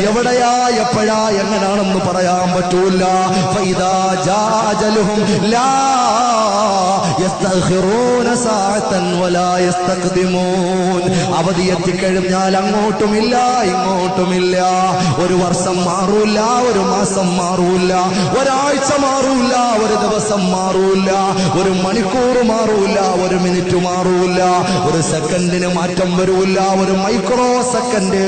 എവിടെയാ എപ്പോഴാ എങ്ങനാണെന്ന് പറയാൻ പറ്റൂല. ഫൈദാ ജാ അജലുഹും ലാ യസ്തഖിറൂന സഅതൻ വലാ യസ്തഖ്ദിമൂൻ. അവധി എത്തിക്കഴിഞ്ഞാൽ അങ്ങോട്ടുമില്ല ഇങ്ങോട്ടുമില്ല. ഒരു വർഷം മാറൂല, ഒരു മാസം മാറൂല, ഒരാഴ്ച മാറൂല, ഒരു ദിവസം മാറൂല, ഒരു മണിക്കൂർ മാറൂല, ഒരു മിനിറ്റ് മാറൂല, ഒരു സെക്കൻഡിന് മാറ്റം വരൂല. ഒരു മൈക്രോ സെക്കൻഡ്,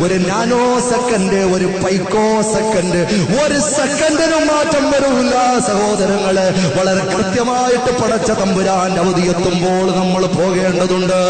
ഒരു നാനോ സെക്കൻഡ്, ഒരു പൈക്കോ സെക്കൻഡ്, ഒരു സെക്കൻഡിനും മാറ്റം വരൂല. സഹോദരങ്ങളെ, വളരെ കൃത്യമായിട്ട് പടച്ച തമ്പുരാന്റെ അവധി എത്തുമ്പോൾ നമ്മൾ പോകേണ്ടതുണ്ട്.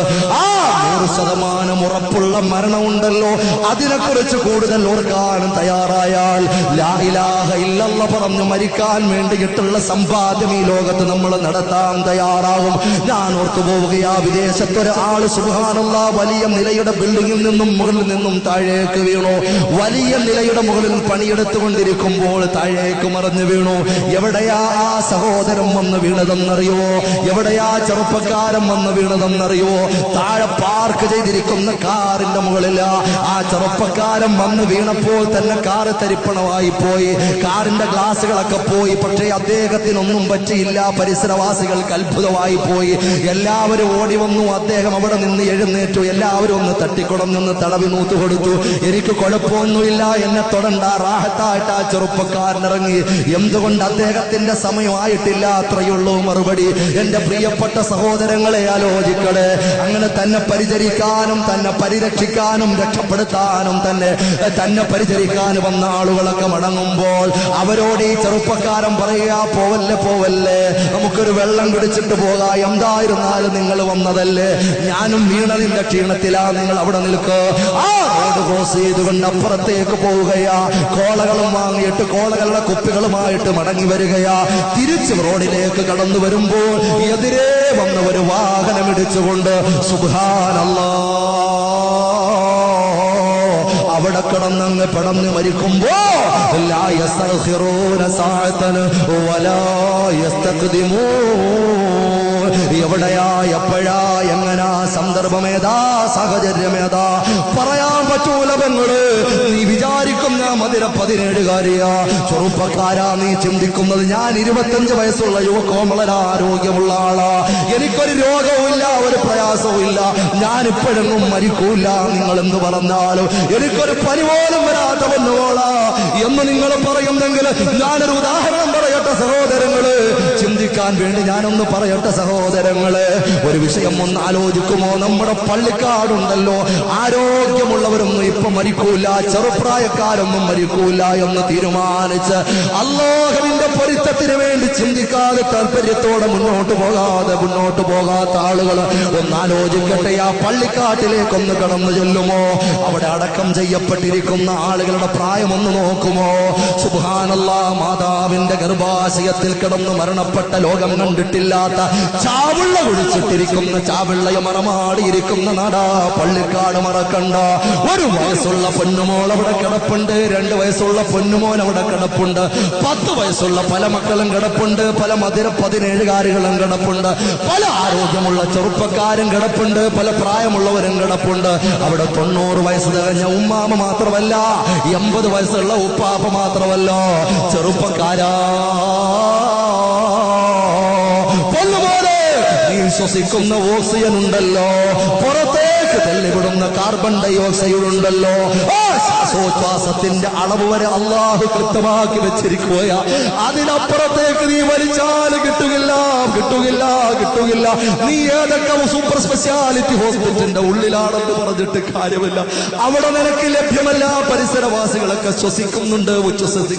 ആ 100% ഉറപ്പുള്ള മരണമുണ്ടല്ലോ, അതിനെക്കുറിച്ച് കൂടുതൽ ഓർക്കാനും തയ്യാറായാൽ ലാ ഇലാഹ ഇല്ലല്ലാഹ് പറഞ്ഞു മരിക്കാൻ വേണ്ടിയിട്ടുള്ള സമ്പാദ്യം ഈ ലോകത്ത് നമ്മൾ നടത്താൻ തയ്യാറാകും. ഞാൻ ഓർത്തു പോവുകയാ, വിദേശത്തൊരാള് സുബ്ഹാനല്ലാഹ് വലിയ നിലയുടെ ബിൽഡിങ്ങിൽ നിന്നും മുകളിൽ നിന്നും താഴേക്ക് വീണു. വലിയ നിലയുടെ മുകളിൽ പണിയെടുത്തുകൊണ്ടിരിക്കുമ്പോൾ താഴേക്ക് മറിഞ്ഞു വീണു. എവിടെയാ ആ സഹോദരൻ വന്ന് വീണതെന്നറിയോ? എവിടെയാ ചെറുപ്പക്കാരൻ വന്ന് വീണതെന്നറിയോ? താഴെ പാർക്ക് ചെയ്തിരിക്കുന്ന കാറിന്റെ മുകളിൽ ആ ചെറുപ്പക്കാരൻ വന്ന് വീണപ്പോൾ തന്നെ കാറ് തരിപ്പണമായി പോയി, കാറിന്റെ ഗ്ലാസുകളൊക്കെ പോയി. പക്ഷേ അദ്ദേഹത്തിനൊന്നും പറ്റിയില്ല. പരിസരവാസികൾക്ക് അത്ഭുതമായി പോയി. എല്ലാവരും ഓടി വന്നു. അദ്ദേഹം അവിടെ നിന്ന് എഴുന്നേറ്റു. എല്ലാവരും ഒന്ന് തട്ടിക്കൊടഞ്ഞൊന്ന് തടവി നൂത്തു കൊടുത്തു. എനിക്ക് കുഴപ്പമൊന്നുമില്ല, എന്നെ തൊടണ്ട, റാഹത്തായിട്ട് ആ ചെറുപ്പക്കാരനിറങ്ങി. എന്തുകൊണ്ട്? അദ്ദേഹത്തിന്റെ സമയമായിട്ടില്ല, അത്രയുള്ളൂ മറുപടി. എന്റെ പ്രിയപ്പെട്ട സഹോദരങ്ങളെ, ആലോചിക്കണേ. അങ്ങനെ തന്നെ പരിചരിക്കാനും തന്നെ പരിരക്ഷിക്കാനും രക്ഷപ്പെടുത്താനും തന്നെ പരിചരിക്കാനും വന്ന ആളുകളൊക്കെ മടങ്ങുമ്പോൾ അവരോട് ഈ ചെറുപ്പക്കാരൻ പറയുക, പോവല്ലേ പോവല്ലേ, നമുക്കൊരു വെള്ളം കുടിച്ചിട്ട് പോകാം. എന്തായിരുന്നാലും നിങ്ങൾ വന്നതല്ലേ, ഞാനും വീണതിന്റെ ക്ഷീണത്തിലാ, നിങ്ങൾ അവിടെ നിൽക്കുക. ആ റോഡ് ക്രോസ് ചെയ്തുകൊണ്ട് അപ്പുറത്തേക്ക് പോവുകയാ. കോളകളും വാങ്ങിയിട്ട് കോളകളുടെ കുപ്പികളുമായിട്ട് മടങ്ങി വരികയാ. തിരിച്ച് റോഡിലേക്ക് കടന്നു വരുമ്പോൾ എതിരെ വന്ന ഒരു വാഹനം ഇടിച്ചുകൊണ്ട് സുബ്ഹാനല്ലാഹ് അവിടെ കിടന്നങ്ങ് പടന്ന് മരിക്കുമ്പോ ലാ യസ്തഖിറൂന സഅതൻ വലാ യസ്തഖ്ദിമൂൻ. എവിടെയാ എപ്പോഴാ എങ്ങനാ സന്ദർഭമേതാ സാഹചര്യമേതാ പറയാൻ പറ്റൂല. പെങ്ങള്, നീ വിചാരിക്കുന്ന മധുര 17കാരിയാ ചെറുപ്പക്കാരാ, നീ ചിന്തിക്കുന്നത് ഞാൻ 25 വയസ്സുള്ള യുവകോമളന ആരോഗ്യമുള്ള ആളാ, എനിക്കൊരു രോഗവുമില്ല, ഒരു പ്രയാസവും ഇല്ല, ഞാനിപ്പോഴെങ്ങും മരിക്കൂല. നിങ്ങൾ എന്ത് പറഞ്ഞാലും എനിക്കൊരു പനി പോലും വരാത്ത പൊന്നുപോളാ എന്ന് നിങ്ങൾ പറയുന്നെങ്കിൽ ഞാനൊരു ഉദാഹരണം പറയട്ടെ സഹോദരങ്ങള്. ചിന്തിക്കാൻ വേണ്ടി ഞാനൊന്ന് പറയട്ടെ സഹോദരങ്ങള്. ഒരു വിഷയം ഒന്ന് ആലോചിക്കുമോ? നമ്മുടെ പള്ളിക്കാടുണ്ടല്ലോ, ആരോഗ്യമുള്ളവരൊന്നും ഇപ്പൊ മരിക്കൂല, ചെറുപ്രായക്കാരൊന്നും മരിക്കൂല എന്ന് തീരുമാനിച്ച് അല്ലാഹുവിന്റെ പൊരുത്തത്തിന് വേണ്ടി ചിന്തിക്കാതെ താല്പര്യത്തോടെ മുന്നോട്ട് പോകാത്ത ആളുകൾ ഒന്ന് ആലോചിക്കട്ടെ. ആ പള്ളിക്കാട്ടിലേക്കൊന്ന് കടന്നു ചെല്ലുമോ? അവിടെ അടക്കം ചെയ്യപ്പെട്ടിരിക്കുന്ന ആളുകളുടെ പ്രായം ഒന്ന് നോക്കുമോ? സുബ്ഹാനല്ലാഹ്, മാതാവിന്റെ ഗർഭാശയത്തിൽ കിടന്ന് മരണപ്പെട്ട ലോകം കണ്ടിട്ടില്ലാത്ത ചാവിള്ള കുടിച്ചിട്ടിരിക്കുന്ന ചാവിള്ളയെ മറമാടിയിരിക്കുന്ന നാടാ പള്ളിക്കാട്. മറക്കണ്ട, 1 വയസ്സുള്ള പൊന്നുമോൾ അവിടെ കിടപ്പുണ്ട്, 2 വയസ്സുള്ള പൊന്നുമോൻ അവിടെ കിടപ്പുണ്ട്, 10 വയസ്സുള്ള പല മക്കളും കിടപ്പുണ്ട്, പല മധുര 17കാരികളും കിടപ്പുണ്ട്, പല ആരോഗ്യമുള്ള ചെറുപ്പക്കാരും കിടപ്പുണ്ട്, പല പ്രായമുള്ളവരും കിടപ്പുണ്ട്. അവിടെ 90 വയസ്സ് തികഞ്ഞ ഉമ്മാമ മാത്രമല്ല, 80 വയസ്സുള്ള ഉപ്പാപ്പ മാത്രമല്ല, ചെറുപ്പക്കാരാ, പൊന്നുപോലെ നീ ശ്വസിക്കുന്ന ഓക്സിജൻ ഉണ്ടല്ലോ, പുറത്തേക്ക് തള്ളിവിടുന്ന കാർബൺ ഡൈ ഓക്സൈഡ് ഉണ്ടല്ലോ, ശ്വാസോച്ഛ്വാസത്തിന്റെ അളവ് വരെ അള്ളാഹു കൃത്യമാക്കി വെച്ചിരിക്കുകയാ. അതിനപ്പുറത്തേക്ക് നീ വലിച്ചാൽ കിട്ടുകില്ല. നീ ഏതൊക്കെ സൂപ്പർ സ്പെഷ്യാലിറ്റി ഹോസ്പിറ്റലിന്റെ ഉള്ളിലാണെന്ന് പറഞ്ഞിട്ട് കാര്യമില്ല, അവിടെ നിനക്ക് ലഭ്യമല്ല. പരിസരവാസികളൊക്കെ ശ്വസിക്കുന്നുണ്ട്,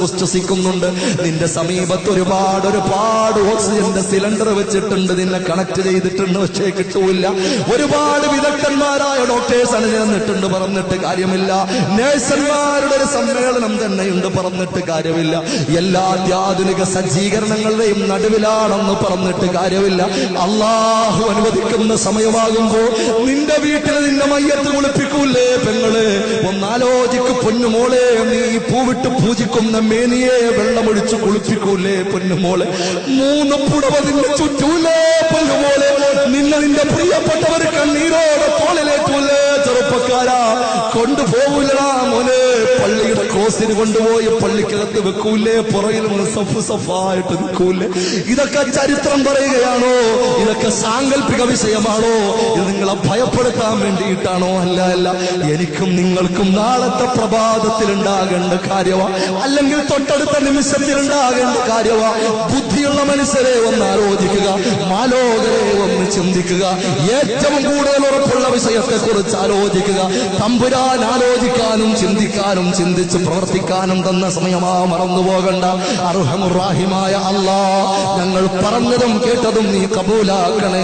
ഉച്ഛ്വസിക്കുന്നുണ്ട്. നിന്റെ സമീപത്ത് ഒരുപാട് ഓക്സിജന്റെ സിലിണ്ടർ വെച്ചിട്ടുണ്ട്, നിന്നെ കണക്ട് ചെയ്തിട്ടുണ്ട്, പക്ഷേ കിട്ടൂല. ഒരുപാട് വിദഗ്ധന്മാരായ ഡോക്ടേഴ്സ് അണിനിരന്നിട്ടുണ്ട്, പറഞ്ഞിട്ട് കാര്യമില്ല. നേഴ്സന്മാരുടെ ഒരു സമ്മേളനം തന്നെയുണ്ട്, പറഞ്ഞിട്ട് കാര്യമില്ല. എല്ലാ അത്യാധുനിക സജ്ജീകരണങ്ങളുടെയും നടുവിലാണെന്ന് പറഞ്ഞിട്ട് കാര്യമില്ല. അള്ളാഹു അനുവദിക്കുന്ന സമയമാകുമ്പോ നിന്റെ വീട്ടിൽ നിന്റെ മയ്യത്ത് കുളിപ്പിക്കൂലേ പെങ്ങളെ? ഒന്നാലോചിക്ക് പൊന്നുമോളെ, നീ പൂവിട്ട് പൂജിക്കുന്ന മേനിയെ വെള്ളമൊഴിച്ച് കുളിപ്പിക്കൂലേ പൊന്നുമോളെ? 3 പുടവ നിന്നെ ചുറ്റൂലേ പൊന്നുമോളെ? നിന്റെ പ്രിയപ്പെട്ടവർ കണ്ണീരോടെ തോളിലേറ്റൂലേ ചെറുപ്പക്കാരാ? കൊണ്ടുപോകൂലടാ മോനെ. പള്ളി ക്രോസിന് കൊണ്ടുപോയി പള്ളിക്കകത്ത് വെക്കൂലേ, പുറകിൽ നിന്ന് സഫ് സഫായിട്ട് നിൽക്കൂലേ? ഇതൊക്കെ ചരിത്രം പറയുകയാണോ? ഇതൊക്കെ സാങ്കല്പിക വിഷയമാണോ? ഇത് നിങ്ങളെ ഭയപ്പെടുത്താൻ വേണ്ടിയിട്ടാണോ? അല്ല അല്ല, എനിക്കും നിങ്ങൾക്കും നാളത്തെ പ്രഭാതത്തിൽ ഉണ്ടാകേണ്ട കാര്യമാ, അല്ലെങ്കിൽ തൊട്ടടുത്ത നിമിഷത്തിൽ ഉണ്ടാകേണ്ട കാര്യമാ. ബുദ്ധിയുള്ള മനുഷ്യരെ ഒന്ന് ആലോചിക്കുക, മാലോകരെ ഒന്ന് ചിന്തിക്കുക. ഏറ്റവും കൂടുതൽ ഉറപ്പുള്ള വിഷയത്തെ കുറിച്ച് ആലോചിക്കുക. തമ്പുരാൻ ആലോചിക്കാനും ചിന്തിക്കാനും ചിന്തിച്ച് പ്രവർത്തിക്കാനും തന്ന സമയമാ, മറന്നു പോകണ്ട. അർഹമുർ റഹീമായ അല്ലാഹ്, ഞങ്ങൾ പറഞ്ഞതും കേട്ടതും നീ കബൂലാക്കണേ.